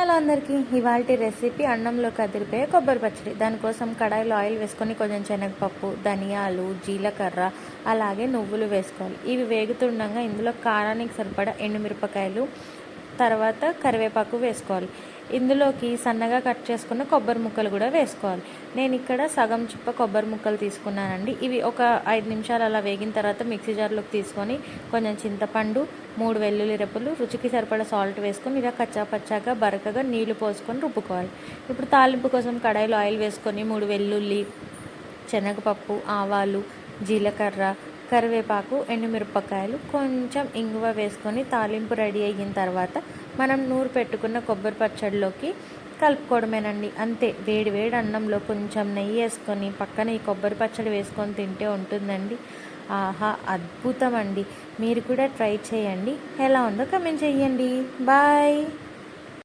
Hello అందరికీ, ఇవాల్టి recipe అన్నంలోకి అదిరిపోయే కొబ్బరి పచ్చడి. దానికోసం కడాయిలో ఆయిల్ వేసుకొని కొంచెం శనగపప్పు, ధనియాలు, జీలకర్ర, అలాగే నువ్వులు వేసుకోవాలి. ఇవి వేగుతుండగా ఇందులో కారానికి సరిపడా ఎండుమిరపకాయలు, తర్వాత కరివేపాకు వేసుకోవాలి. ఇందులోకి సన్నగా కట్ చేసుకున్న కొబ్బరి ముక్కలు కూడా వేసుకోవాలి. నేను ఇక్కడ సగం చిప్ప కొబ్బరి ముక్కలు తీసుకున్నానండి. ఇవి ఒక 5 నిమిషాలు అలా వేగిన తర్వాత మిక్సీ జార్లోకి తీసుకొని కొంచెం చింతపండు, 3 వెల్లుల్లి రెబ్బలు, రుచికి సరిపడా సాల్ట్ వేసుకొని ఇలా కచ్చాపచ్చాగా బరకగా నీళ్లు పోసుకొని రుబ్బుకోవాలి. ఇప్పుడు తాలింపు కోసం కడాయిలో ఆయిల్ వేసుకొని 3 వెల్లుల్లి, శనగపప్పు, ఆవాలు, జీలకర్ర, కరివేపాకు, ఎండుమిరపకాయలు, కొంచెం ఇంగువ వేసుకొని తాలింపు రెడీ అయిన తర్వాత మనం నూరు పెట్టుకున్న కొబ్బరి పచ్చడిలోకి కలుపుకోవడమేనండి. అంతే, వేడి వేడి అన్నంలో కొంచెం నెయ్యి వేసుకొని పక్కన ఈ కొబ్బరి పచ్చడి వేసుకొని తింటే ఉంటుందండి. ఆహా, అద్భుతం అండి. మీరు కూడా ట్రై చేయండి. ఎలా ఉందో కమెంట్ చేయండి. బాయ్.